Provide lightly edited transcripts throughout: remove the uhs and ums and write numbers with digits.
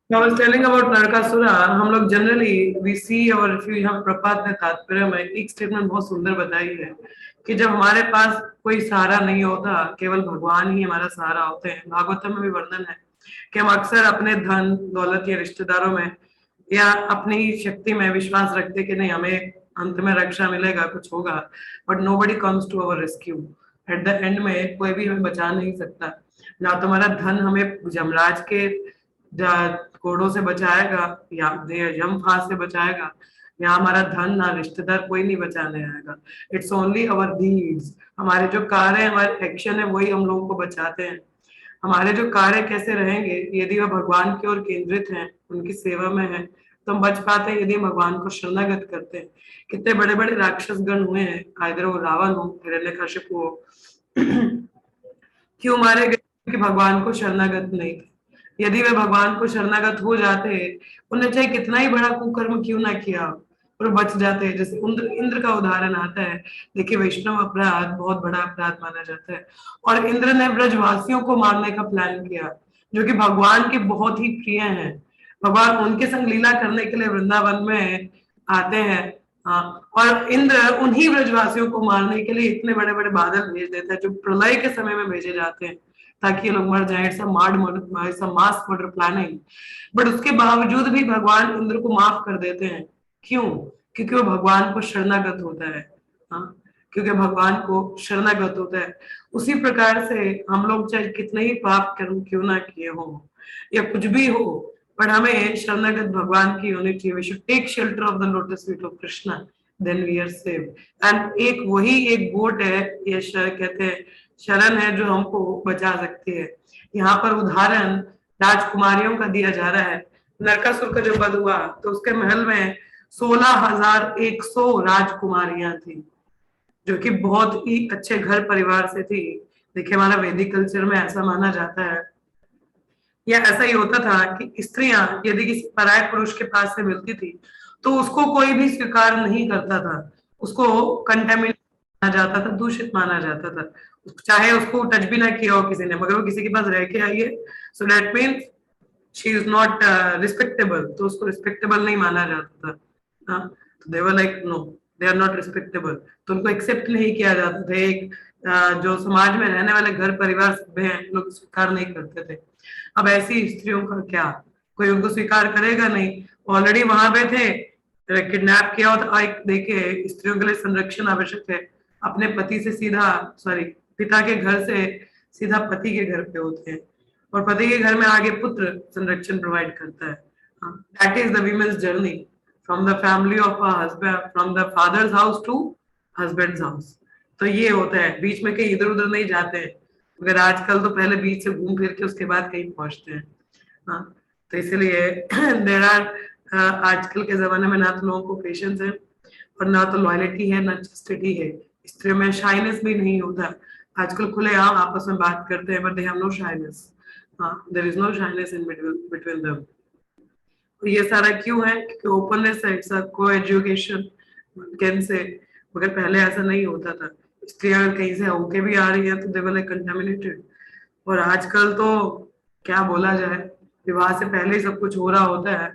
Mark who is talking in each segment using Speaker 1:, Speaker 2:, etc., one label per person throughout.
Speaker 1: I was telling about नरकासुरा. हम लोग generally we सी और इफ यू यहाँ प्रपात ने तात्पर्य में एक स्टेटमेंट बहुत सुंदर बताई है कि जब हमारे पास कोई सहारा नहीं होता, केवल भगवान ही हमारा सहारा होते हैं. भागवतम में भी वर्णन है कि हम अक्सर अपने धन दौलत या रिश्तेदारों में या अपनी शक्ति में विश्वास रखते कि नहीं, हमें अंत में रक्षा मिलेगा, कुछ होगा, but nobody comes to our rescue. At the end में कोई भी हमें बचा नहीं सकता. ना तुम्हारा धन हमें जमराज के कोड़ों से बचाएगा या यम फांस से बचाएगा, या हमारा धन ना रिश्तेदार कोई नहीं बचाने आएगा. It's only our deeds. हमारे जो कार्य है, हमारे एक्शन है, वही हम लोगों को बचाते हैं. हमारे जो कार्य कैसे रहेंगे, यदि वह भगवान की ओर केंद्रित हैं, उनकी सेवा में है, तो हम बच पाते हैं. यदि भगवान को शरणागत करते हैं, कितने बड़े बड़े राक्षस गण हुए हैं, आइदर वो रावण हो, हिरण्यकशिपु हो, क्यों मारे गए? कि भगवान को शरणागत नहीं थे. यदि वे भगवान को शरणागत हो जाते, उन्हें चाहे कितना ही बड़ा कुकर्म क्यों ना किया, और बच जाते. जैसे इंद्र इंद्र का उदाहरण आता है. देखिए, वैष्णव अपराध बहुत बड़ा अपराध माना जाता है, और इंद्र ने ब्रजवासियों को मारने का प्लान किया, जो कि भगवान के बहुत ही प्रिय हैं. भगवान उनके संग लीला करने के लिए वृंदावन में आते हैं. हाँ, और इंद्र उन्हीं ब्रजवासियों को मारने के लिए इतने बड़े बड़े बादल भेज देता है, जो प्रलय के समय में भेजे जाते हैं, ताकि ये लोग मर जाए. It's a mass murder planning. But उसके बावजूद भी भगवान इंद्र को माफ कर देते हैं. क्यों? क्योंकि वो भगवान को शरणागत होता है. हाँ, क्योंकि भगवान को शरणागत होता है. उसी प्रकार से हम लोग चाहे कितने ही पाप कर्म क्यों ना किए हो या कुछ भी हो, पर हमें शरणागत भगवान की होनी चाहिए. We should take shelter of the lotus feet of Krishna, then we are saved. And एक वही एक बोट है, ये कहते हैं शरण है, जो हमको बचा सकती है. यहाँ पर उदाहरण राजकुमारियों का दिया जा रहा है. नरकासुर का जब वध हुआ, तो उसके महल में 16,100 राजकुमारियां थी, जो कि बहुत ही अच्छे घर परिवार से थी. देखिए, हमारा वैदिक कल्चर में ऐसा माना जाता है, या ऐसा ही होता था कि स्त्रियां यदि किसी पराये पुरुष के पास से मिलती थी, तो उसको कोई भी स्वीकार नहीं करता था. उसको कंटेमिनेट माना जाता था, दूषित माना जाता था. चाहे उसको टच भी ना किया हो किसी ने, मगर वो किसी के पास रह के आई है, so that means she is not respectable. तो उसको रिस्पेक्टेबल नहीं माना जाता था. हाँ, तो they were like no, they are not respectable. तो उनको एक्सेप्ट नहीं किया जाता था. एक जो समाज में रहने वाले घर परिवार सभ्य हैं, लोग स्वीकार नहीं करते थे. अब ऐसी स्त्रियों का क्या? कोई उनको स्वीकार करेगा नहीं. ऑलरेडी वहां पे थे, किडनैप किया हो, तो एक देखिए, स्त्रियों के लिए संरक्षण आवश्यक है. अपने पति से सीधा, सॉरी, पिता के घर से सीधा पति के घर पे होते हैं, और पति के घर में आगे पुत्र संरक्षण प्रोवाइड करता है. That is the women's journey from the family of a husband, from the father's house to husband's house. तो ये होता है, बीच में कहीं इधर उधर नहीं जाते हैं. मगर आजकल तो पहले बीच से घूम फिर के उसके बाद कहीं पहुंचते हैं. हाँ, तो इसलिए देर आर आजकल के जमाने में ना तो लोगों को पेशेंस है, और ना तो लॉयलिटी है, ना चस्टिटी है. स्त्रियों में शाइनेस भी नहीं होता. आजकल खुले आम आपस में बात करते हैं, but they have no shyness. हाँ, there is no shyness in between them. तो ये सारा क्यों है? क्योंकि ओपननेस है, इट्स अ को एजुकेशन कैन से. मगर पहले ऐसा नहीं होता था. स्त्रियां अगर कहीं से होके भी आ रही है, तो दे वर लाइक कंटामिनेटेड. और आजकल तो क्या बोला जाए, विवाह से पहले ही सब कुछ हो रहा होता है,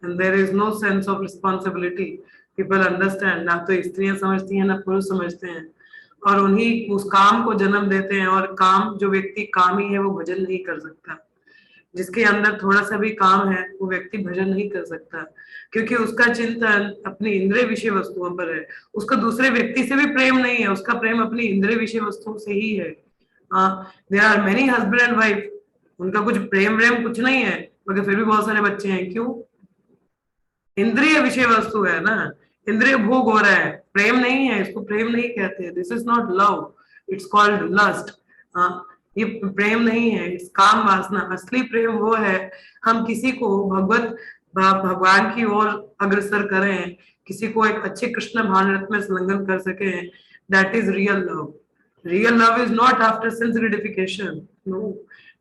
Speaker 1: and there is no sense of responsibility. People understand, ना तो स्त्रियां समझती हैं, ना पुरुष समझते हैं, और उन्हीं उस काम को जन्म देते हैं. और काम, जो व्यक्ति कामी है, वो भजन नहीं कर सकता. जिसके अंदर थोड़ा सा भी काम है, वो व्यक्ति भजन नहीं कर सकता, क्योंकि उसका चिंतन अपनी इंद्रिय विषय वस्तुओं पर है. उसका दूसरे व्यक्ति से भी प्रेम नहीं है, उसका प्रेम अपनी इंद्रिय विषय वस्तुओं से ही है. There are many husband and wife, उनका कुछ प्रेम व्रेम कुछ नहीं है, मगर फिर भी बहुत सारे बच्चे हैं. क्यों? इंद्रिय विषय वस्तु है ना, इंद्रिय भोग हो रहा है, प्रेम नहीं है. इसको प्रेम नहीं कहते. This is not love, it's called lust. ये प्रेम नहीं है, इट्स काम वासना. असली प्रेम वो है, हम किसी को भगवान की ओर अग्रसर करें, किसी को एक अच्छे कृष्ण भानरत में संलग्न कर सके. That is real love. Real love is not after sense gratification. No,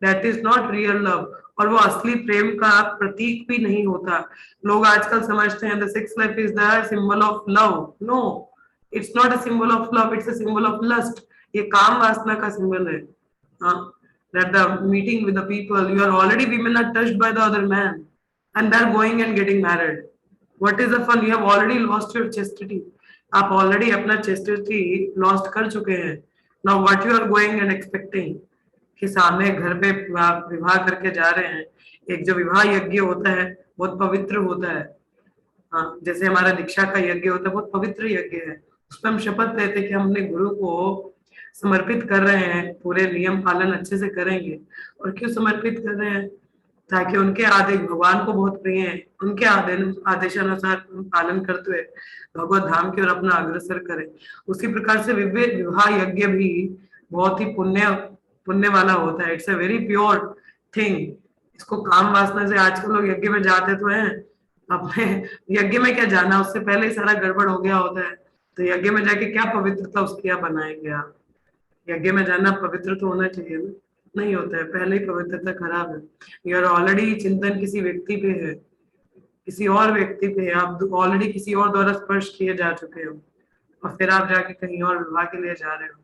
Speaker 1: that is not real love. और वो असली प्रेम का प्रतीक भी नहीं होता. लोग आजकल समझते हैं the sex life is the symbol of love. No, it's not a symbol of love, it's a symbol of lust. ये काम वासना का सिंबल है. हाँ, that the meeting with the people, you are already, women are touched by the other man. and they're going and getting married. What is the fun? You have already lost your chastity. आप already अपना chastity lost कर चुके हैं. Now what you are going and expecting कि सामने घर पे विवाह करके जा रहे हैं. एक जो विवाह यज्ञ होता है बहुत पवित्र होता है. हाँ, जैसे हमारा दीक्षा का यज्ञ होता है बहुत पवित्र यज्ञ है. उसमें हम शपथ लेते हैं कि हम अपने गुरु को समर्पित कर रहे हैं, पूरे नियम पालन अच्छे से करेंगे. और क्यों समर्पित कर रहे हैं? ताकि उनके आदेश भगवान को बहुत प्रिय है, उनके आदेशानुसार पालन करते हुए भगवत धाम की ओर अपना अग्रसर करें. उसी प्रकार से विवाह यज्ञ भी बहुत ही पुण्य पुण्य वाला होता है. It's a very pure thing. इसको काम वासना से आजकल लोग यज्ञ में जाते तो हैं, अपने यज्ञ में क्या जाना, उससे पहले ही सारा गड़बड़ हो गया होता है. तो यज्ञ में जाके क्या पवित्रता उसकी आप बनाएंगे? आप यज्ञ में जाना पवित्र तो होना चाहिए ना. नहीं होता है, पहले ही पवित्रता खराब है. यू आर ऑलरेडी चिंतन किसी व्यक्ति पे है, किसी और व्यक्ति पे है, आप ऑलरेडी किसी और द्वारा स्पर्श किए जा चुके हो और फिर आप जाके कहीं और विवाह के लिए जा रहे हो.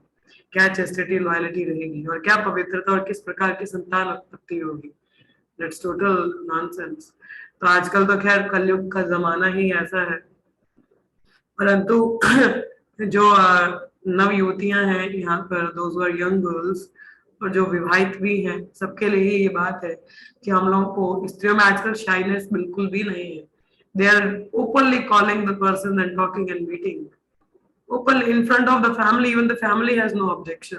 Speaker 1: क्या चेस्टिटी लॉयलिटी रहेगी और क्या पवित्रता और किस प्रकार की संतान उत्पत्ति होगी? That's total nonsense. तो आजकल तो खैर कलयुग का जमाना ही ऐसा है. परंतु जो नव युवतियां हैं यहाँ पर, दोज आर यंग गर्ल्स, और जो विवाहित भी हैं, सबके लिए ये बात है कि हम लोगों को स्त्रियों में आजकल शाइनेस बिल्कुल भी नहीं है. They are openly calling the person and talking and meeting openly in front of the family. Even the family has no objection.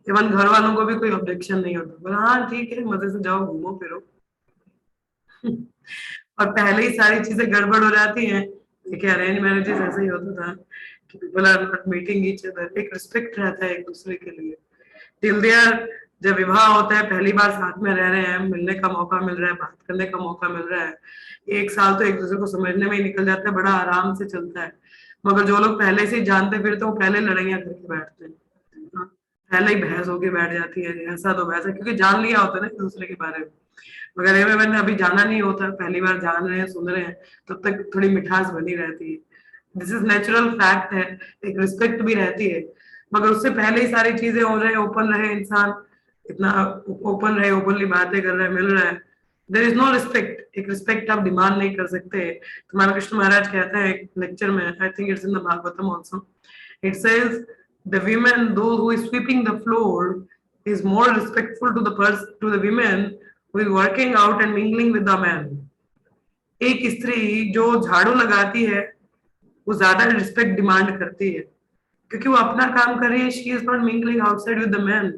Speaker 1: Even घर वालों को भी कोई ऑब्जेक्शन नहीं होता. बोला हाँ ठीक है, मजे से जाओ, घूमो फिरो. और पहले ही सारी चीजें गड़बड़ हो जाती हैं. देखिए अरेंज मैरिजेस ऐसे ही होता था कि people are not meeting each other. एक रिस्पेक्ट रहता है एक दूसरे के लिए. टिल देयर जब विवाह होता है, पहली बार साथ में रह रहे हैं, मिलने का मौका मिल रहा है, बात करने का मौका मिल रहा है, एक साल तो एक दूसरे को समझने में ही निकल जाता है, बड़ा आराम से चलता है. मगर जो लोग पहले से जानते फिर तो वो पहले लड़ाइयां करके बैठते हैं. हाँ, पहले ही बहस होके बैठ जाती है, ऐसा तो वैसा, क्योंकि जान लिया होता है ना एक दूसरे के बारे में. मगर ये मैंने अभी जाना नहीं होता, पहली बार जान रहे हैं, सुन रहे हैं, तब तक थोड़ी मिठास बनी रहती है. दिस इज नेचुरल फैक्ट है. एक रिस्पेक्ट भी रहती है. मगर उससे पहले ही सारी चीजें हो रहे, ओपन रहे इंसान, इतना ओपन रहे, ओपनली बातें कर रहे हैं, मिल रहा है, देयर इज नो रिस्पेक्ट. एक रिस्पेक्ट आप डिमांड नहीं कर सकते. तो रामकृष्ण महाराज कहते हैं एक लेक्चर में, I think it's in the Bhagavatam also, it says the women those who is sweeping the floor is more respectful to the person, to the women who is working out and mingling with the man. एक स्त्री जो झाड़ू लगाती है वो ज्यादा respect demand करती है, क्योंकि वो अपना काम कर रही है. She is not mingling outside with the man.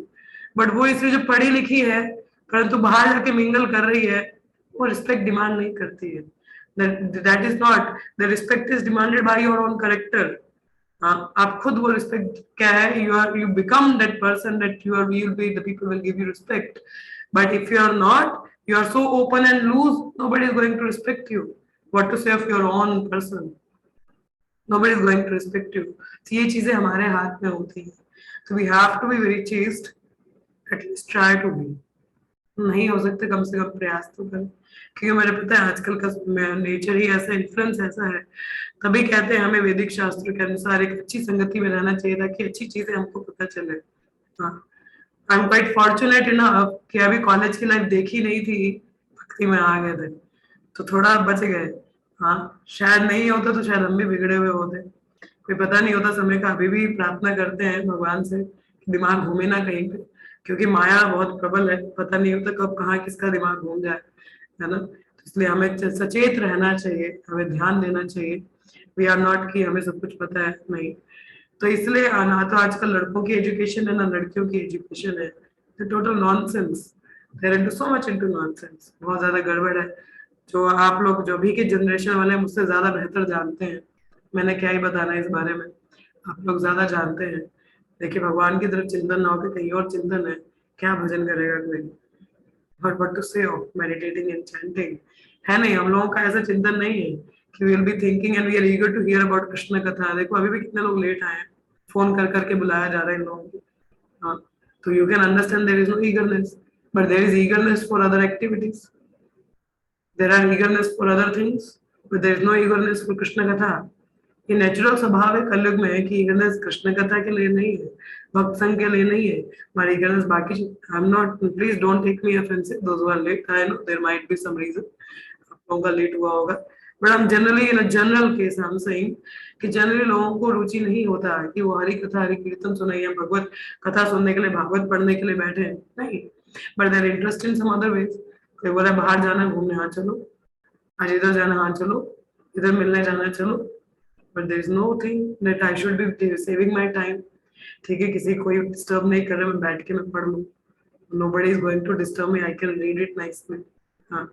Speaker 1: But वो स्त्री जो पढ़ी लिखी है परंतु बाहर जाके मिंगल कर रही है, वो रिस्पेक्ट डिमांड नहीं करती है. That is not the respect is demanded by your own character. आप खुद वो रिस्पेक्ट क्या है, you become that person that you are, you will be, the people will give you respect. But if you are not, you are so open and loose, nobody is going to respect you. What to say of your own person? Nobody is going to respect you. So ये चीजें हमारे हाथ में होती है. So we have to be very chaste. At least try to be. नहीं हो सकते कम से कम प्रयास तो करें, क्योंकि मेरे पता है आजकल का नेचर ही ऐसा, इन्फ्लुएंस ऐसा है. तभी कहते हैं हमें वैदिक शास्त्र के अनुसार एक अच्छी संगति में रहना चाहिए ताकि अच्छी चीजें हमको पता चले. हाँ, I am quite fortunate enough कि अभी कॉलेज की लाइफ देखी नहीं थी, भक्ति में आ गए थे तो थोड़ा बच गए. हाँ, शायद नहीं होता तो शायद हम भी बिगड़े हुए होते. कोई पता नहीं होता समय का. अभी भी प्रार्थना करते हैं भगवान से कि दिमाग घूमे ना कहीं पे, क्योंकि माया बहुत प्रबल है. पता नहीं होता कब कहाँ किसका दिमाग घूम जाए, है ना. तो इसलिए हमें सचेत रहना चाहिए, हमें ध्यान देना चाहिए. वी आर नॉट कि हमें सब कुछ पता है, नहीं. तो इसलिए ना तो आजकल लड़कों की एजुकेशन है ना लड़कियों की एजुकेशन है. Total nonsense. They're into so much into nonsense. बहुत ज्यादा गड़बड़ है. जो आप लोग जो भी के जनरेशन वाले मुझसे ज्यादा बेहतर जानते हैं, मैंने क्या ही बताना इस बारे में, आप लोग ज्यादा जानते हैं. देखिए भगवान की तरफ चिंतन ना हो के कहीं और चिंतन है, क्या भजन करेगा कोई. बट व्हाट टू से ऑफ मेडिटेटिंग एंड चैंटिंग, है नहीं. हम लोगों का ऐसा चिंतन नहीं है कि we will be thinking and we are eager to hear about Krishna katha. देखो अभी भी कितने लोग लेट आए हैं, फोन कर करके बुलाया जा रहा है इन लोगों को. हाँ, तो you can understand there is no eagerness, but there is eagerness for other activities. There are eagerness for other things, but there is no eagerness for Krishna katha. ये नेचुरल स्वभाव है कलयुग में है कि ईगरनेस कृष्ण कथा के लिए नहीं है, भक्त संघ के लिए नहीं है. हमारी ईगरनेस बाकी, I am not, please don't take me offensive, those who are late, I know there might be some reason. लोगों का लेट हुआ होगा, बट हम जनरली इन जनरल केस हम सेइंग कि जनरली लोगों को रुचि नहीं होता है कि वो हरि कथा हरि कीर्तन सुने या भगवत कथा सुनने के लिए भागवत पढ़ने के लिए बैठे हैं, नहीं, but their interest in some other ways. कोई बोला बाहर जाना है घूमने, हाँ चलो, आज इधर जाना, हाँ चलो, इधर मिलने जाना है, चलो, but there is no thing that I should be saving my time. ठीक है, किसी कोई डिस्टर्ब नहीं कर रहा, मैं बैठ के मैं पढ़ लूँ, nobody is going to disturb me, I can read it nicely। हाँ,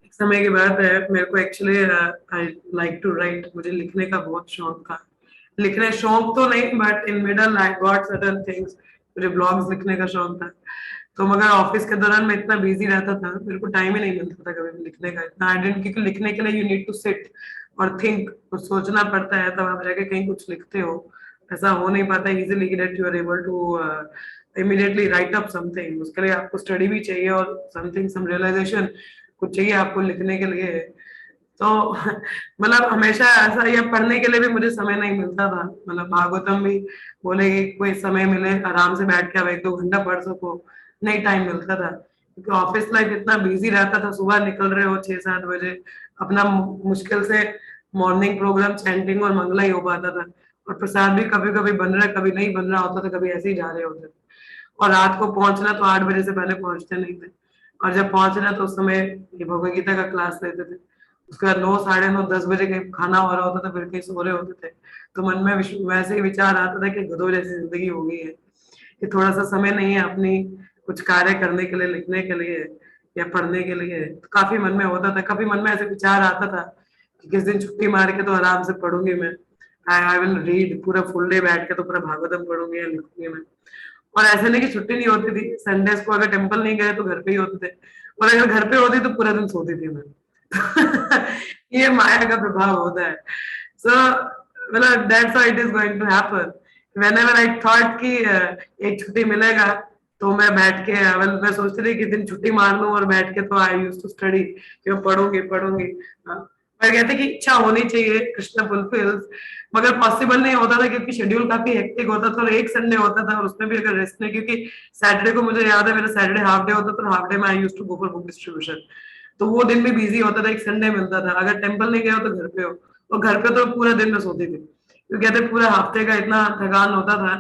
Speaker 1: एक समय की बात है, मेरे को actually I like to write, मुझे लिखने का बहुत शौक था। लिखने शौक तो नहीं, but in middle I got certain things, मुझे ब्लॉग्स लिखने का शौक था। तो मगर ऑफिस के दौरान मैं इतना बिजी रहता था, मेरे को टाइम ही नहीं मिलता था कभी भी लिखने का इतना। आई डेंट, क्योंकि लिखने के लिए यू नीड टू सिट और थिंक, तो सोचना पड़ता है, तब आप जाके कहीं कुछ लिखते हो। ऐसा हो नहीं पाता easily that you are able to immediately write up something. उसके लिए आपको स्टडी भी चाहिए और समथिंग सम रियलाइजेशन कुछ चाहिए आपको लिखने के लिए। तो मतलब हमेशा ऐसा, या पढ़ने के लिए भी मुझे समय नहीं मिलता था। मतलब भागवतम भी बोले कि कोई समय मिले आराम से बैठ के आप 1-2 घंटा पढ़ सको, नहीं टाइम मिलता था, क्योंकि ऑफिस लाइफ इतना बिजी रहता था। सुबह निकल रहे हो 6-7 बजे, अपना मुश्किल से मॉर्निंग प्रोग्राम चैंटिंग और मंगला ही हो पाता था, और प्रसाद भी कभी कभी बन रहा है, कभी नहीं बन रहा होता था, कभी ऐसे ही जा रहे होते थे। और रात को पहुंचना तो 8 बजे से पहले पहुंचते नहीं थे, और जब पहुंचना तो उस समय ये भगवत गीता का क्लास लेते थे। उसके बाद 9, 9:30, 10 बजे कहीं खाना हो रहा होता था, फिर कहीं सो रहे होते थे। तो मन में वैसे ही विचार आता था कि गधों जैसी जिंदगी हो गई है, कि थोड़ा सा समय नहीं है अपनी कुछ कार्य करने के लिए, लिखने के लिए या पढ़ने के लिए। तो काफी मन में होता था, कभी मन में ऐसे विचार आता था कि किस दिन छुट्टी मार के तो आराम से पढ़ूंगी मैं, आई विल रीड, पूरा फुल डे बैठ के तो पूरा भागवतम पढ़ूंगी या लिखूंगी मैं। और ऐसे नहीं कि छुट्टी नहीं होती थी, संडेज को अगर टेम्पल नहीं गए तो घर पे ही होते थे, और अगर घर पे होती तो पूरा दिन सोती थी मैं। ये माया का प्रभाव होता है। सो मतलब that's how it is going to happen. Whenever I thought कि एक छुट्टी मिलेगा तो मैं बैठ के, मैं सोचती थी कि दिन छुट्टी मार लूं और बैठ के, तो आई यूज्ड टू स्टडी कि मैं पढ़ूंगी पढ़ूंगी। हाँ, पर कहते कि इच्छा होनी चाहिए, कृष्ण फुलफिल्स, मगर पॉसिबल नहीं होता था क्योंकि शेड्यूल काफी हेक्टिक होता था। और एक संडे होता था और उसमें भी अगर रेस्ट नहीं, क्योंकि सैटरडे को मुझे याद है मेरा सैटरडे हाफ डे होता था, और हाफ डे में I used to go for book distribution. तो वो दिन भी बिजी होता था, एक संडे मिलता था, अगर टेम्पल नहीं गए हो तो घर पे हो, और घर पे तो पूरा दिन में सोती थी, क्योंकि कहते पूरा हफ्ते का इतना थकान होता था।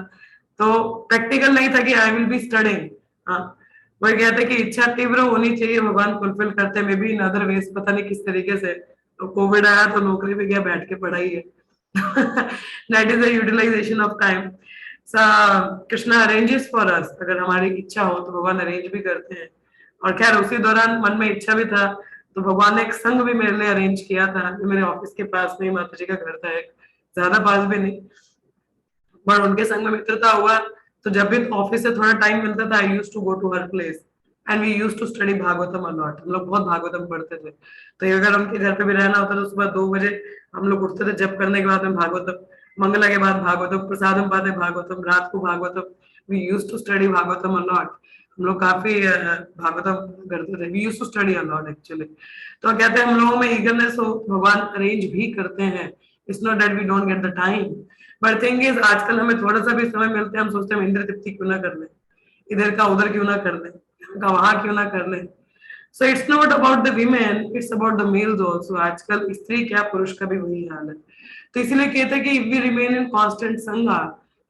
Speaker 1: तो प्रैक्टिकल नहीं था कि आई विल बी स्टडिंग। हाँ, वही कहते कि इच्छा तीव्र होनी चाहिए, भगवान फुलफिल करते में भी इन अदर वेज, पता नहीं किस तरीके से। तो कोविड आया तो नौकरी भी गया, बैठ के पढ़ाई है। That is the utilization of time. Krishna arranges for us, अगर हमारी इच्छा हो तो भगवान अरेंज भी करते हैं। और खैर उसी दौरान मन में इच्छा भी था, तो भगवान ने एक संघ भी मेरे लिए अरेंज किया था, जो मेरे ऑफिस के पास में माता जी का घर था, एक ज्यादा पास भी नहीं, पर उनके संग में मित्रता हुआ। तो जब भी ऑफिस से थोड़ा टाइम मिलता था, I used to go to her place and we used to study Bhagavatam a lot. हम लोग बहुत भागवतम पढ़ते थे। तो अगर उनके घर पे भी रहना होता तो सुबह 2 बजे हम लोग उठते थे, जब करने के बाद में भागवतम, मंगला के बाद भागवतम, प्रसादम पाते भागवतम, रात को Bhagavatam. We used to study Bhagavatam a lot. हम लोग काफी भागवतम करते थे, we used to study a lot actually. तो कहते हैं हम लोगों में ईगरनेस हो, भगवान अरेंज भी करते हैं। It's not that we don't get the time, but thing is आजकल हमें थोड़ा सा भी समय मिलता है, हम सोचते हैं हम इंद्र तृप्ति क्यों ना कर ले, इधर का उधर क्यों ना कर ले, यहाँ का वहां क्यों ना कर ले। So it's not about the women, it's about the mails also. आजकल स्त्री क्या पुरुष का भी वही हाल है। तो इसीलिए कहते हैं कि if we remain in constant sanga,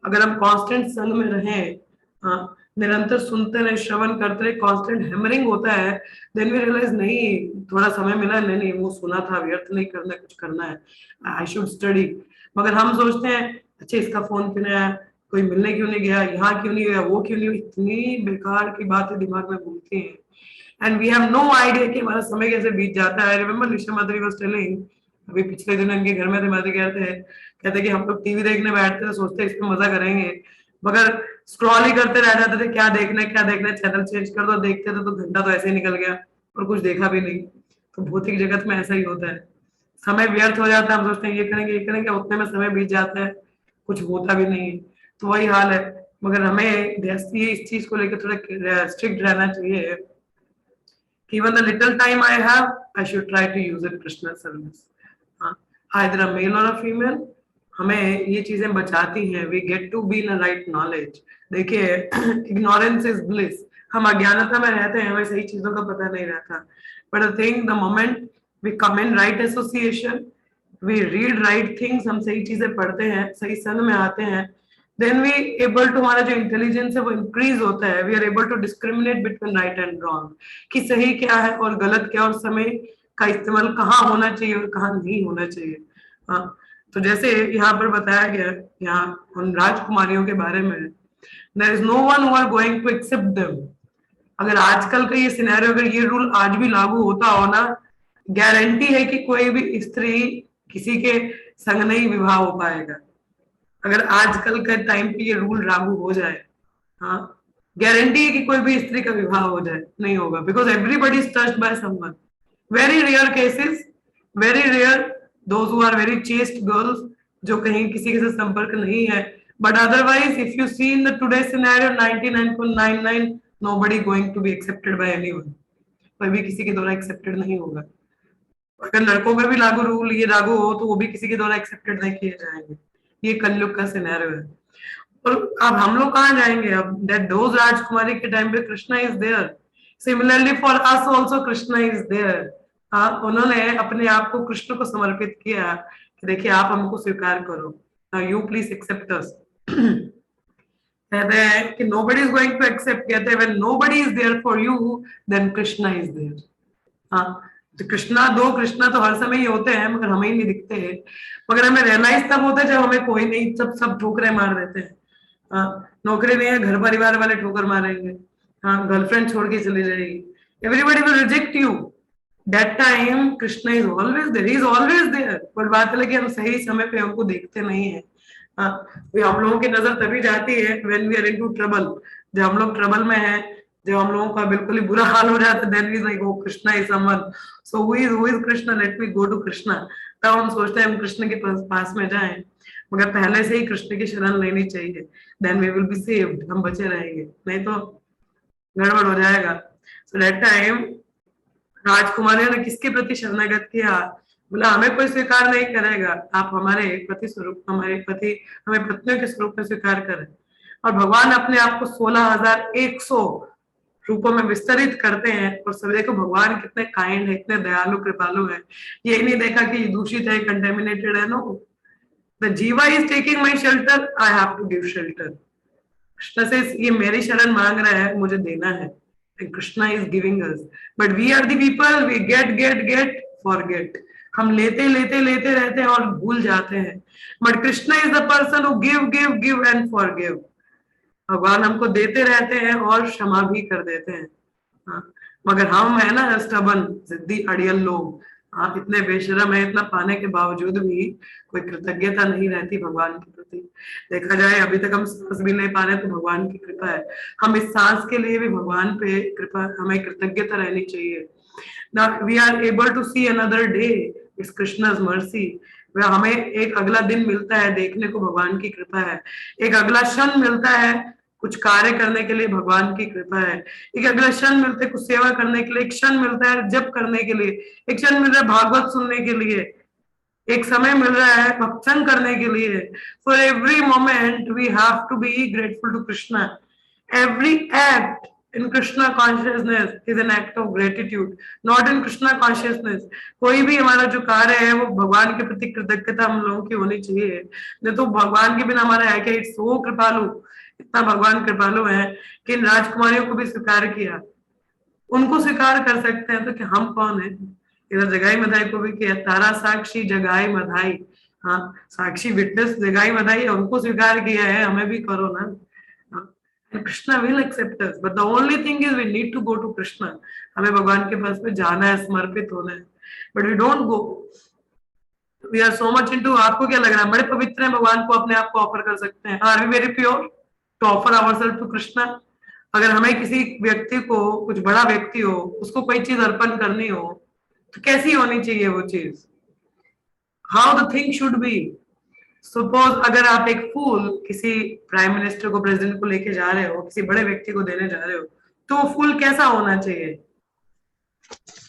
Speaker 1: अगर हम कांस्टेंट संग में रहें, हाँ, निरंतर सुनते रहे, श्रवण करते रहे, कांस्टेंट हैमरिंग होता है, देन वी रियलाइज नहीं थोड़ा समय मिला, नहीं नहीं वो सुना था, व्यर्थ नहीं करना, कुछ करना है, आई शुड स्टडी। मगर हम सोचते हैं अच्छा इसका फोन क्यों नहीं आया, कोई मिलने क्यों नहीं गया, यहाँ क्यों नहीं गया, वो क्यों नहीं, इतनी बेकार की बातें दिमाग में घूमती हैं, and we have no idea कि हमारा समय कैसे बीत जाता है। I remember Nisha Madhuri was telling, अभी पिछले दिन इनके घर में थे, माधुरी कहते कि हम लोग टीवी देखने बैठते थे, सोचते इसमें मजा करेंगे, मगर स्क्रॉल ही करते रह जाते थे, क्या देखना है, चैनल चेंज कर दो, देखते थे तो घंटा तो ऐसे ही निकल गया और कुछ देखा भी नहीं। तो भौतिक जगत में ऐसा ही होता है, समय व्यर्थ हो जाता है, हम सोचते हैं ये करेंगे, उतने में समय बीत जाता है, कुछ होता भी नहीं है। तो वही हाल है। मगर हमें गृहस्थी इस चीज को लेकर थोड़ा स्ट्रिक्ट रहना चाहिए। Even the little time I have, I should try to use it Krishna service. हाँ, either a male or a female, हमें ये चीजें बचाती हैं। We get to be in a right knowledge. देखिए ignorance is bliss, हम अज्ञानता में रहते हैं, हमें सही चीजों का पता नहीं रहता। But I think the moment we come in right association, we read right things, हम सही चीजें पढ़ते हैं, सही संग में आते हैं, देन वी एबल टू, हमारा जो इंटेलिजेंस है वो इंक्रीज होता है, we are able to discriminate between right and wrong, कि सही क्या है और गलत क्या, और समय का इस्तेमाल कहाँ होना चाहिए और कहाँ नहीं होना चाहिए। हाँ, तो जैसे यहाँ पर बताया गया, यहाँ उन राजकुमारियों के बारे में, there is no one who are going to accept them. अगर आजकल का ये सिनेरियो, अगर ये रूल आज भी लागू होता हो ना, गारंटी है कि कोई भी स्त्री किसी के संग नहीं विवाह हो पाएगा। अगर आजकल के टाइम पे ये रूल लागू हो जाए, हाँ, गारंटी है कि कोई भी स्त्री का विवाह हो जाए, नहीं होगा, because everybody is touched by someone. Very rare cases, very rare those who are very chaste girls, जो कहीं किसी के साथ संपर्क नहीं है, but otherwise if you see in the today scenario 99.99 nobody going to be accepted by anyone, कोई भी किसी के द्वारा एक्सेप्टेड नहीं होगा। अगर लड़कों में भी लागू रूल ये लागू हो तो वो भी किसी के द्वारा एक्सेप्टेड नहीं किए जाएंगे। ये कलयुग का सिनेरियो है। और अब हम लोग कहाँ जाएंगे? अब दैट दोज राजकुमारी के टाइम पे Krishna is there, similarly for us also Krishna is there. हाँ, उन्होंने अपने आप को कृष्ण को समर्पित किया कि देखिए आप हमको स्वीकार करो, यू प्लीज एक्सेप्ट अस। कहते हैं कि nobody is going to accept, कहते हैं when nobody is there for you then Krishna is there। हाँ, तो कृष्णा, दो कृष्णा तो हर समय ही होते हैं मगर हमें ही नहीं दिखते हैं, मगर हमें रियलाइज तब होता है जब हमें कोई नहीं, सब सब ठोकरे मार देते हैं। हाँ, नौकरी नहीं है, घर परिवार वाले ठोकर मारेंगे, हाँ, गर्लफ्रेंड छोड़ के चली जाएगी, everybody will reject you. That time Krishna is always there, he is always there. But बात है कि हम सही समय पे हमको देखते नहीं है। हाँ, हम लोगों की नजर तभी जाती है when we are into trouble, जब हम लोग ट्रबल में हैं, जब हम लोगों का बिल्कुल ही बुरा हाल हो जाता है, then we like oh Krishna is someone, so who is Krishna, let me go to Krishna. तब हम सोचते हैं हम कृष्ण के पास में जाएं, मगर पहले से ही कृष्ण की शरण लेनी चाहिए, then we will be saved, हम बचे रहेंगे, नहीं तो गड़बड़ हो जाएगा। सो दैट टाइम राजकुमारियों ने किसके प्रति शरणागत किया? बोला हमें कोई स्वीकार नहीं करेगा, आप हमारे पति स्वरूप, हमारे पति, हमें पत्नियों के स्वरूप में स्वीकार करें। और भगवान अपने आप को 16,100 रूपों में विस्तरित करते हैं, और सब देखो भगवान कितने काइंड है, इतने दयालु कृपालु है। ये नहीं देखा कि दूषित है, कंटेमिनेटेड है, no, the jiva is taking my shelter, I have to give shelter. Krishna से ये मेरी शरण मांग रहा है, मुझे देना है, Krishna is giving us, but we are the people, we get get get forget, हम लेते लेते लेते रहते हैं और भूल जाते हैं। But Krishna is the person who give give give and forgive. भगवान हमको देते रहते हैं और क्षमा भी कर देते हैं। हाँ, मगर हम है ना स्टबन, जिद्दी अड़ियल लोग, हाँ, इतने बेशरम है, इतना पाने के बावजूद भी कोई कृतज्ञता नहीं रहती भगवान के प्रति। देखा जाए अभी तक हम सांस भी नहीं पा रहे तो भगवान की कृपा है, हम इस सांस के लिए भी भगवान पे कृपा, हमें कृतज्ञता रहनी चाहिए। Now we are able to see another day, it's Krishna's mercy। वह हमें एक अगला दिन मिलता है देखने को, भगवान की कृपा है। एक अगला क्षण मिलता है कुछ कार्य करने के लिए, भगवान की कृपा है। एक अगला क्षण मिलता है कुछ सेवा करने के लिए, एक क्षण मिलता है जप करने के लिए, एक क्षण मिल रहा है भागवत सुनने के लिए, एक समय मिल रहा है भक्सन करने के लिए। For every moment we have to be grateful to Krishna. Every act in Krishna consciousness is an act of gratitude, not in Krishna consciousness। कोई भी हमारा जो कार्य है वो भगवान के प्रति कृतज्ञता हम लोगों की होनी चाहिए, नहीं तो भगवान के बिना हमारा है क्या? इट्स सो कृपालु, इतना भगवान कृपालु है कि इन राजकुमारियों को भी स्वीकार किया, उनको स्वीकार कर सकते हैं तो कि हम कौन है? इधर जगाई मधाई को भी किया, तारा साक्षी जगाई मधाई, हाँ, साक्षी विटनेस जगाई मधाई, उनको स्वीकार किया है, हमें भी करो ना। And Krishna will accept us, but the only thing is we need to go to Krishna। हमें भगवान के पास में जाना है, समर्पित होना है, but we don't go, we are so much into। आपको क्या लग रहा है बड़े पवित्र हैं, भगवान को अपने आप को ऑफर कर सकते हैं? Are we very pure to offer ourselves to Krishna? अगर हमें किसी व्यक्ति को, कुछ बड़ा व्यक्ति हो, उसको कोई चीज अर्पण करनी हो तो कैसी होनी चाहिए वो चीज? How the thing should be. Suppose अगर आप एक फूल किसी प्राइम मिनिस्टर को, प्रेसिडेंट को लेके जा रहे हो, किसी बड़े व्यक्ति को देने जा रहे हो, तो वो फूल कैसा होना चाहिए?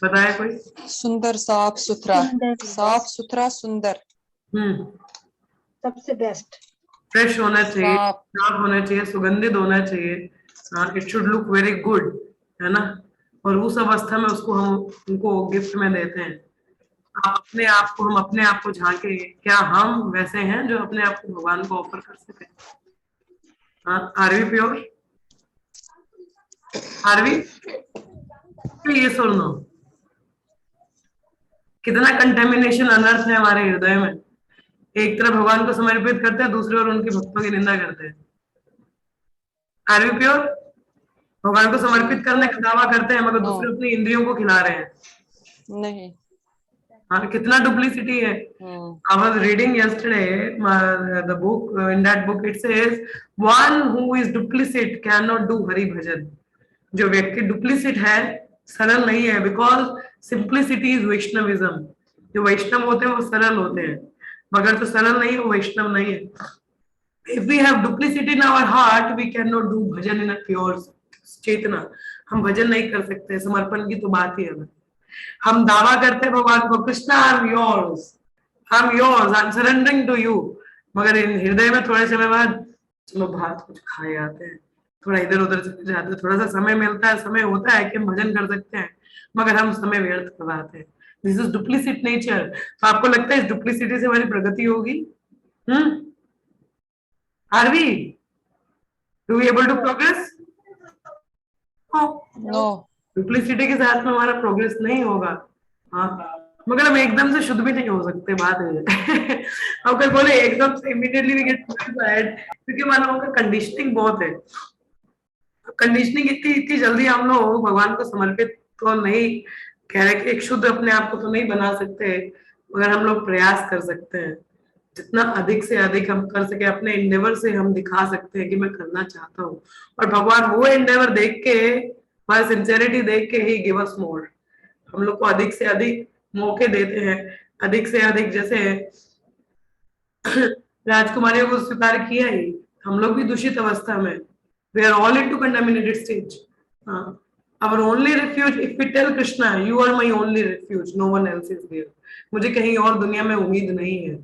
Speaker 1: बताए कोई?
Speaker 2: सुंदर, साफ सुथरा, साफ सुथरा, सुंदर,
Speaker 3: सबसे बेस्ट,
Speaker 1: फ्रेश होना चाहिए,
Speaker 2: साफ
Speaker 1: साफ होना चाहिए, सुगंधित होना चाहिए, it should look very good, है ना। और उस अवस्था में उसको हम उनको गिफ्ट में देते हैं। हम अपने आप को झांके, क्या हम वैसे हैं जो अपने आप को भगवान को ऑफर कर सके? Are we pure? Are we? ये सुनो, कितना कंटेमिनेशन, अनर्थ है हमारे हृदय में। एक तरफ भगवान को समर्पित करते हैं, दूसरी ओर उनकी भक्तों की निंदा करते हैं। Are we pure? भगवान को समर्पित करने का दावा करते हैं, मगर दूसरे अपनी इंद्रियों को खिला रहे हैं।
Speaker 2: नहीं।
Speaker 1: हाँ, कितना डुप्लीसिटी है। I was reading yesterday the book. In that book it says one who is duplicit cannot do Hari भजन। जो व्यक्ति डुप्लीसिट है, सरल नहीं है, बिकॉज सिंप्लिसिटी इज वैष्णविज्म। जो वैष्णव होते हैं वो सरल होते हैं, मगर जो सरल नहीं है वो वैष्णव नहीं है। If we have duplicity in our heart, we cannot do bhajan in a pure चेतना। हम भजन नहीं कर सकते, समर्पण की तो बात ही है। हम दावा करते हैं भगवान को, Krishna I am yours, I am yours, I am surrendering to you, मगर इन हृदय में थोड़े समय बाद चलो भात कुछ खाए आते हैं, थोड़ा इधर उधर चले जाते हैं, थोड़ा सा समय मिलता है, समय होता है कि हम भजन कर सकते हैं, मगर हम समय व्यर्थ करवाते हैं। This is duplicit nature. तो आपको लगता है इस डुप्लीसिटी से हमारी प्रगति होगी? Are we do we able to progress? No. Duplicity के साथ में हमारा प्रोग्रेस नहीं होगा। हाँ, मगर हम एकदम से शुद्ध भी नहीं हो सकते, बात है। हम कल बोले एकदम से इमीडिएटली वी गेट प्यूरिफाइड, क्योंकि मानव का कंडीशनिंग बहुत है। कंडीशनिंग इतनी जल्दी हम लोग भगवान को समर्पित तो नहीं कह रहे कि एक शुद्ध अपने आप को तो नहीं बना सकते, मगर हम लोग प्रयास कर सकते हैं। जितना अधिक से अधिक हम कर सके अपने एंडेवर से हम दिखा सकते हैं कि मैं करना चाहता हूँ, और भगवान वो एंडेवर देख के, हमारी सिंसेरिटी देख के ही गिव अस मोर। हम लोग को अधिक से अधिक मौके देते हैं, अधिक से अधिक। जैसे राजकुमारियों को स्वीकार किया ही, हम लोग भी दूषित अवस्था में, we are all into contaminated stage. Our only refuge, if we tell Krishna, you are my only refuge, no one else is there, मुझे कहीं और दुनिया में उम्मीद नहीं है।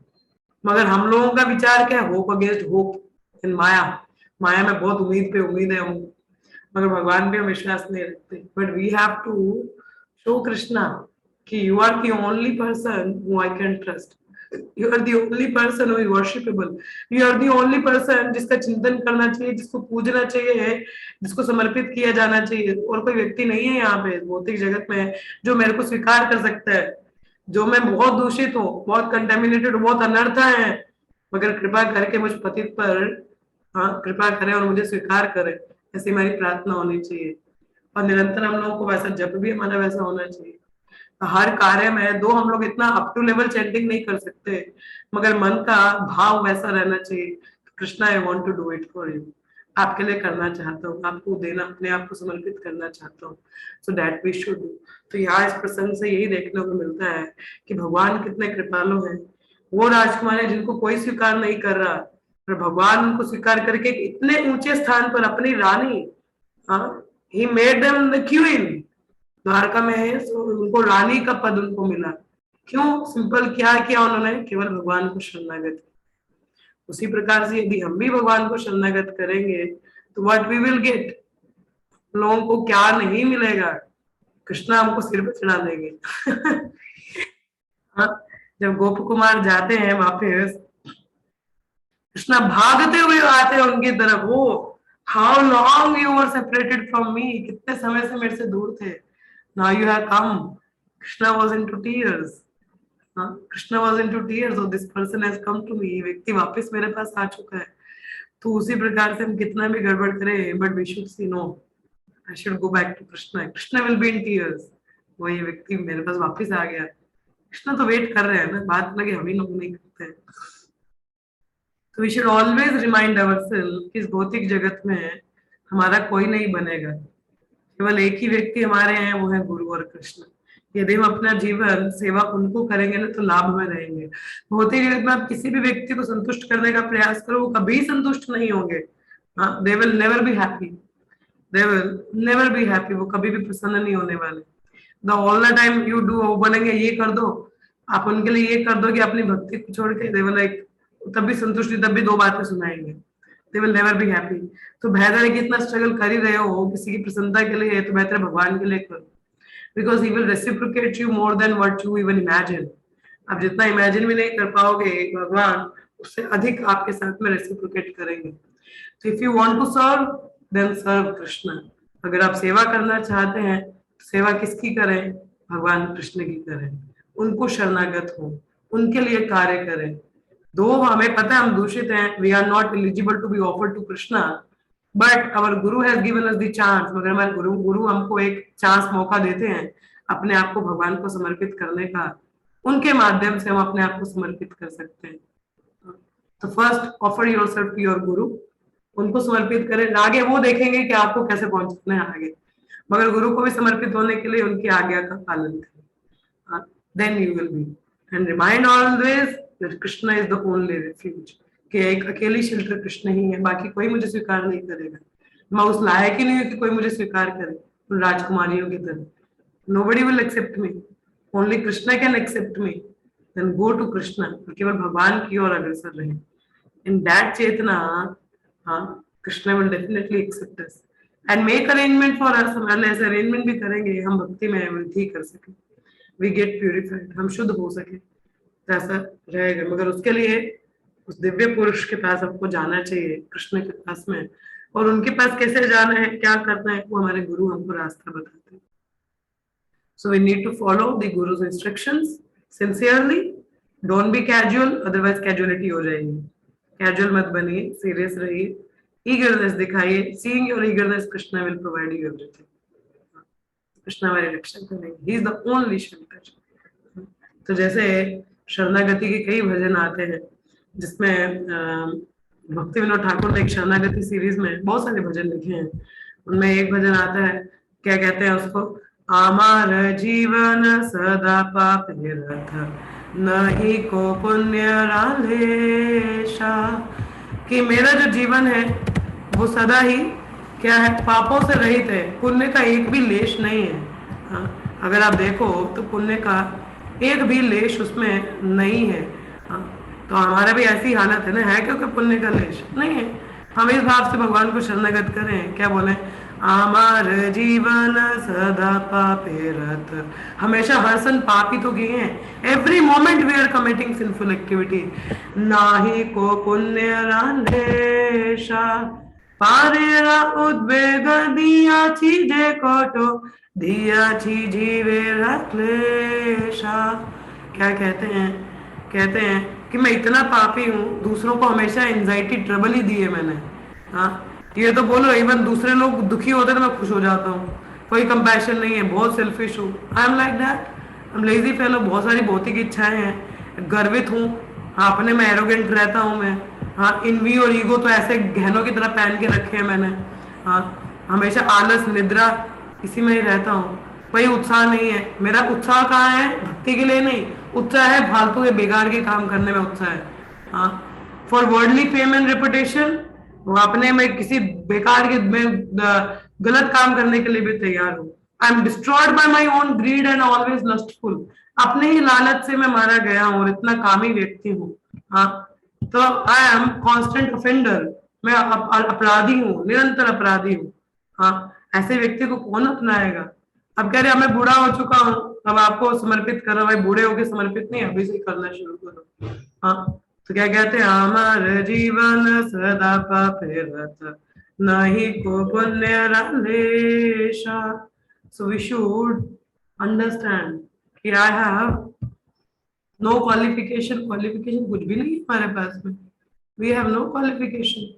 Speaker 1: मगर हम लोगों का विचार क्या है? होप अगेंस्ट होप इन माया। माया में बहुत उम्मीद पे उम्मीद है हम, मगर भगवान पे हम विश्वास नहीं रखते। But we have to show Krishna कि you are the only person who I can trust, you are the only person who is worshipable, you are the only person जिसका चिंतन करना चाहिए, जिसको पूजना चाहिए, जिसको समर्पित किया जाना चाहिए। और कोई व्यक्ति नहीं है यहाँ पे भौतिक जगत में जो मेरे को स्वीकार कर सकता है, जो मैं बहुत दूषित हूँ, बहुत कंटेमिनेटेड, बहुत अनर्था है, मगर कृपा करके मुझ पतित पर कृपा करें और मुझे स्वीकार करें। ऐसी हमारी प्रार्थना होनी चाहिए, और निरंतर हम लोगों को वैसा जप भी हमारा वैसा होना चाहिए। हर कार्य में दो हम लोग इतना अप टू लेवल चैंटिंग नहीं कर सकते, मगर मन का भाव वैसा रहना चाहिए, Krishna I want to do it for you, आपके लिए करना चाहता हूँ, आपको देना, अपने आप को समर्पित करना चाहता हूँ, so that we should do. तो यहाँ इस प्रसंग से यही देखने को मिलता है कि भगवान कितने कृपालु हैं। वो राजकुमार है जिनको कोई स्वीकार नहीं कर रहा, पर भगवान उनको स्वीकार करके इतने ऊंचे स्थान पर अपनी रानी, he made them the queen, Dwarka में है, उनको रानी का पद उनको मिला। क्यों? सिंपल क्या किया उन्होंने? केवल भगवान को शरणागत। उसी प्रकार से यदि हम भी भगवान को शरणागत करेंगे तो व्हाट वी विल गेट, लोगों को क्या नहीं मिलेगा? कृष्णा हमको सिर पे चढ़ा देंगे। जब गोप कुमार जाते हैं वापस, कृष्णा भागते हुए आते हैं उनकी तरफ। वो how long you were separated from me, कितने समय से मेरे से दूर थे, now you have come. Krishna was into tears. Krishna was into tears. So this person has come to me. व्यक्ति वापस मेरे पास आ चुका है। तो उसी प्रकार से हम कितना भी गड़बड़ करें, but we should see no, I should go back to Krishna. Krishna will be in tears. वो ये व्यक्ति मेरे पास वापस आ गया। कृष्णा तो वेट कर रहे हैं ना, बात लगे हम ही लोग नहीं करते हैं। तो we should always remind ourselves कि इस भौतिक जगत में हमारा कोई नहीं बनेगा, केवल एक ही व्यक्ति हमारे हैं, वो है गुरु और कृष्ण। यदि हम अपना जीवन सेवा उनको करेंगे ना तो लाभ में रहेंगे। भौतिक जगत में आप किसी भी व्यक्ति को संतुष्ट करने का प्रयास करो, वो कभी संतुष्ट नहीं होंगे। They will never be happy, they will never be happy, वो कभी भी प्रसन्न नहीं होने वाले। The all the time you do, वो बोलेंगे ये कर दो, आप उनके लिए ये कर दो कि अपनी भक्ति को छोड़ के, दे विल लाइक, तब भी संतुष्टि, तब भी दो बातें सुनाएंगे, they will never be happy. तो बेहतर है कि इतना स्ट्रगल कर ही रहे हो किसी की प्रसन्नता के लिए, तो बेहतर है भगवान के लिए करो, because he will reciprocate you more than what you even imagine. आप जितना इमेजिन भी नहीं कर पाओगे, भगवान उससे अधिक आपके साथ में रेसिप्रोकेट करेंगे. So if you want to serve, then serve Krishna. अगर आप सेवा करना चाहते हैं, तो सेवा किसकी करें? भगवान कृष्ण की करें. उनको शरणागत हो, उनके लिए कार्य करें. दो हमें पता है हम दूषित हैं, we are not eligible to be offered to Krishna, but our Guru has given us the chance. मगर हमारे गुरु हमको एक चांस मौका देते हैं अपने आप को भगवान को समर्पित करने का. उनके माध्यम से हम अपने आप को समर्पित कर सकते हैं. तो first offer yourself to your guru, उनको समर्पित करें. आगे वो देखेंगे कि आपको कैसे पहुंचना है आगे, मगर गुरु को भी समर्पित होने के लिए उनकी आज्ञा का पालन करें. Then you will be, and remind always that Krishna is the only refuge, कि एक अकेली शेल्टर कृष्ण ही है, बाकी कोई मुझे स्वीकार नहीं करेगा. मैं उस लायक ही नहीं हूँ कि कोई मुझे स्वीकार करे उन राजकुमारियों की तरह. Nobody will accept me, only Krishna can accept me. Then go to Krishna, केवल भगवान की ओर अग्रसर रहे. In that chetana, Krishna will definitely accept us and make arrangement for us. हम ऐसे अरेंजमेंट भी करेंगे, हम भक्ति में वृद्धि कर सके, वी गेट प्यूरिफाइड, हम शुद्ध हो सके, तो ऐसा रहेगा. मगर उसके लिए उस दिव्य पुरुष के पास हमको जाना चाहिए, कृष्ण के पास में. और उनके पास कैसे जाना है, क्या करना है, वो हमारे गुरु हमको रास्ता बताते हैं. So we need to follow the Guru's instructions sincerely. Don't be casual, otherwise casuality हो जाएगी. Casual मत बनिए, serious रहिए, eagerness दिखाइए. Seeing your eagerness, Krishna will provide you everything. Krishna हमारी रक्षा करेंगे. He is the only shelter. तो जैसे शरणागति के कई भजन आते हैं, जिसमें भक्ति विनोद ठाकुर ने एक शरणागति सीरीज में बहुत सारे भजन लिखे हैं. उनमें एक भजन आता है, क्या कहते हैं उसको, आमार जीवन सदा पापे रथ, नहीं को पुण्य रालेशा. कि मेरा जो जीवन है वो सदा ही क्या है, पापों से रहित है, पुण्य का एक भी लेश नहीं है. अगर आप देखो तो पुण्य का एक भी लेश उसमें नहीं है. तो हमारा भी ऐसी हालत है ना, है क्योंकि पुण्य का लेश नहीं है. हम इस भाव से भगवान को शरणागत करें. क्या बोले, आमार जीवन सदा पापे रत. हमेशा हर सन पाप ही तो किए हैं. Every moment we are committing sinful activity. नाही को पुण्य रांधेशा, पारेरा उद्वेग दिया चीजे कोटो, दिया छी जीवे रक्लेशा. क्या कहते हैं, कहते हैं कि मैं इतना पापी हूँ, दूसरों को हमेशा एंजाइटी ट्रबल ही दी है मैंने. ये तो बोलो, इवन दूसरे लोग दुखी होते हैं तो मैं खुश हो जाता हूँ. कोई कंपैशन नहीं है, बहुत सेल्फिश हूँ. I am like that, I am lazy fellow. बहुत सारी भौतिक इच्छाएं हैं, गर्वित हूँ. अपने में एरोगेंट रहता हूँ मैं. इनवी और ईगो तो ऐसे गहनों की तरह पहन के रखे हैं मैंने. हमेशा आलस निद्रा इसी में ही रहता हूँ. कोई उत्साह नहीं है. मेरा उत्साह कहाँ है, भक्ति के लिए नहीं. उत्साह है फालतू के बेकार के काम करने में उत्साह है. For worldly fame and reputation, वो अपने में किसी बेकार के में गलत काम करने के लिए भी तैयार हूँ. I am destroyed by my own grid and always lustful. अपने ही लालच से मैं मारा गया हूँ और इतना कामी व्यक्ति हूँ. तो आई एम कॉन्स्टेंट ऑफेंडर. मैं अपराधी हूँ, निरंतर अपराधी हूँ. ऐसे व्यक्ति को कौन अपनाएगा. अब कह रहे मैं बूढ़ा हो चुका हूँ, अब आपको समर्पित कर रहा. भाई बूढ़े होके समर्पित नहीं, अभी से करना शुरू करो. तो क्या कहते हैं, हमार जीवन सदा पापे रत, नहीं को पुण्य रालेशा. सो वी शुड अंडरस्टैंड कि I have no qualification. Qualification कुछ भी नहीं है हमारे पास में. We have no qualification.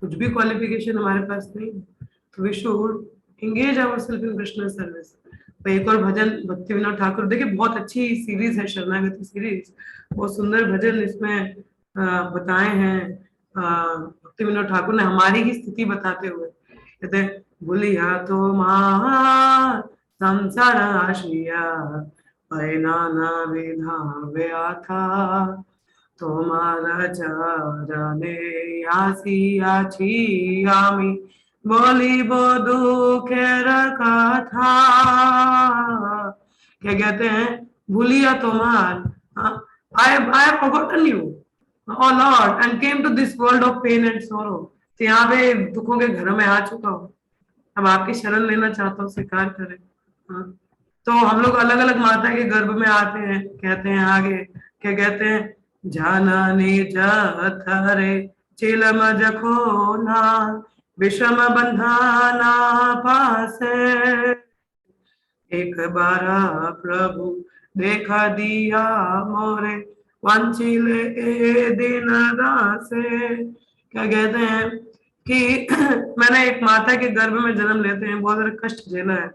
Speaker 1: कुछ भी क्वालिफिकेशन हमारे पास नहीं. तो we should engage ourselves in Krishna service. तो एक और भजन भक्ति विनोद ठाकुर, देखिए बहुत अच्छी सीरीज है शरणागति सीरीज. बहुत सुंदर भजन इसमें बताए हैं भक्ति विनोद ठाकुर ने, हमारी ही स्थिति बताते हुए. कहते हैं, भूलिया तो मां संसार आशिया, नाना विधा व्या था, तुम्हारा जाने आसी आछी आमी, बोलिब दुखेर कथा. क्या कहते हैं, भूलिया तुम्हार, I have forgotten you. Oh Lord, and came to this world of pain and sorrow. तो यहाँ पे दुखों के घरों में आ चुका हूँ, अब आपकी शरण लेना चाहता हूँ, स्वीकार करें। हाँ। तो हम लोग अलग अलग माता के गर्भ में आते हैं, कहते हैं आगे क्या कहते हैं, जाननी जथरे चिलम जखो ना विषम बंधाना पासे, एक बारा प्रभु देखा दिया मोरे वंचिले ए दिन दासे। क्या कहते हैं कि मैंने एक माता के गर्भ में जन्म लेते हैं बहुत सारे कष्ट झेला है,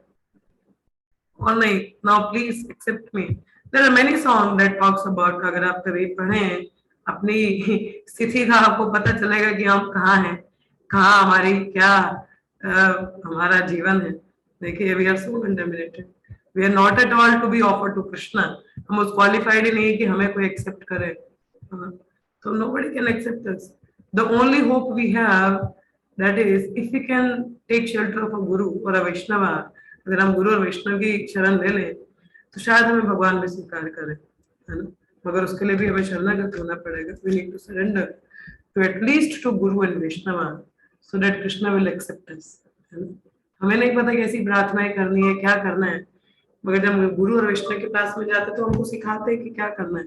Speaker 1: और नहीं, now please accept me. There are many song that talks about, अगर आप कभी पढ़ें अपनी स्थिति का आपको पता चलेगा कि हम कहाँ हैं, कहाँ हमारी क्या हमारा जीवन है। देखिए we are so contaminated, we are not at all to be offer to Krishna. हम उस क्वालिफाइड ही नहीं कि हमें कोई एक्सेप्ट करे। तो nobody can accept us. The only hope we have, that is if we can take shelter of a guru or a Vaishnava, अगर हम गुरु और वैष्णव की शरण ले लें तो शायद हमें भगवान भी स्वीकार करें, है ना। मगर उसके लिए भी हमें शरणागत होना पड़ेगा। We need to surrender to at least to Guru and Vaishnava so that Krishna will accept us, है ना। हमें नहीं पता कैसी प्रार्थनाएं करनी है, क्या करना है, मगर जब हम गुरु और वैष्णव के पास में जाते तो हमको सिखाते हैं कि क्या करना है,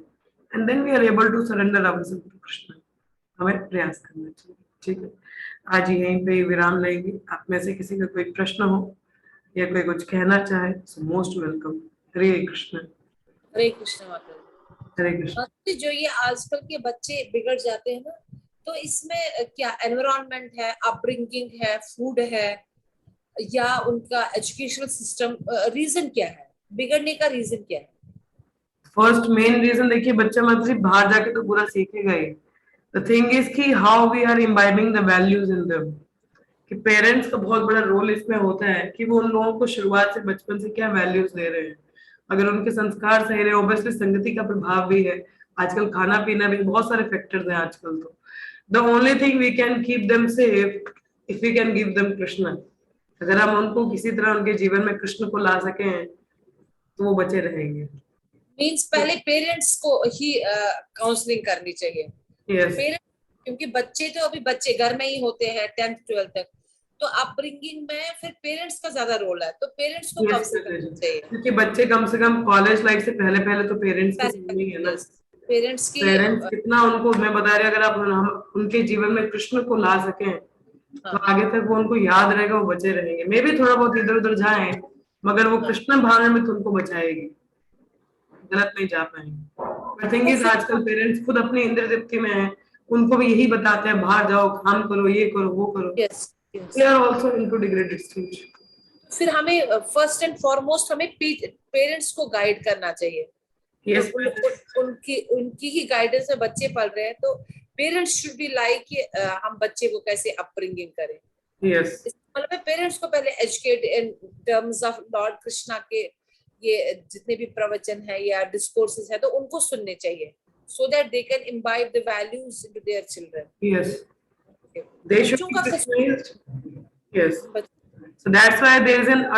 Speaker 1: and then we are able to surrender ourself to Krishna. हमें प्रयास करना चाहिए। ठीक है, आज यहीं पे विराम लेंगे। आप में से किसी का कोई प्रश्न हो या कोई कुछ कहना चाहे, सो मोस्ट वेलकम। हरे कृष्ण।
Speaker 3: हरे कृष्ण माता।
Speaker 1: हरे कृष्ण।
Speaker 3: जो ये आजकल के बच्चे बिगड़ जाते हैं ना, तो इसमें क्या एनवायरनमेंट है, अपब्रिंगिंग है, फूड है, या उनका एजुकेशनल सिस्टम, रीजन क्या है बिगड़ने का, रीजन क्या है?
Speaker 1: फर्स्ट मेन रीजन देखिए, बच्चा मतलब सिर्फ बाहर जाके तो पूरा सीखेगा ही। द थिंग इज कि how we are imbibing the values in them, कि पेरेंट्स का बहुत बड़ा रोल इसमें होता है कि वो उन लोगों को शुरुआत से बचपन से क्या वैल्यूज दे रहे हैं। अगर उनके संस्कार सही रहे, ऑब्वियसली संगति का प्रभाव भी है, आजकल खाना पीना भी, बहुत सारे फैक्टर्स हैं आजकल। तो the only thing we can keep them safe if we can give them Krishna. अगर हम उनको किसी तरह उनके जीवन में कृष्ण को ला सकें तो वो बचे रहेंगे।
Speaker 3: मींस पहले पेरेंट्स को ही काउंसलिंग करनी चाहिए।
Speaker 1: yes.
Speaker 3: पेरेंट्स, क्योंकि बच्चे तो अभी बच्चे घर में ही होते हैं 10th 12th तक, तो अपब्रिंगिंग में फिर पेरेंट्स का ज्यादा रोल है, तो पेरेंट्स को कब से करना चाहिए?
Speaker 1: क्योंकि बच्चे कम से कम कॉलेज लाइफ से पहले पहले तो पेरेंट्स के सामने ही है ना।
Speaker 3: पेरेंट्स
Speaker 1: कितना उनको, मैं बता रही, अगर आप हम उनके जीवन में कृष्ण को ला सकें तो आगे तक वो उनको याद रहेगा, वो बचे रहेंगे। मे भी थोड़ा बहुत इधर उधर जाए, मगर वो कृष्ण भावना में तुमको बचाएगी, गलत नहीं जा पाएंगे। थिंग इज आजकल पेरेंट्स खुद अपनी इंद्र तृप्ति में है, उनको भी यही बताते हैं बाहर जाओ, काम करो, ये करो, वो करो। They are also into degraded stage.
Speaker 3: फिर हमें फर्स्ट एंड फॉरमोस्ट हमें पेरेंट्स को गाइड करना चाहिए।
Speaker 1: yes,
Speaker 3: उनकी ही गाइडेंस में बच्चे पढ़ रहे हैं, तो पेरेंट्स शुड बी लाइक हम बच्चे को कैसे अपब्रिंगिंग करें।
Speaker 1: yes.
Speaker 3: मतलब पेरेंट्स को पहले educate in terms of Lord Krishna के ये जितने भी प्रवचन है या डिस्कोर्सेस है, तो उनको सुनने चाहिए, so that they can imbibe the values into their children.
Speaker 1: Yes. Okay. They should be. Yes. So that's why there is an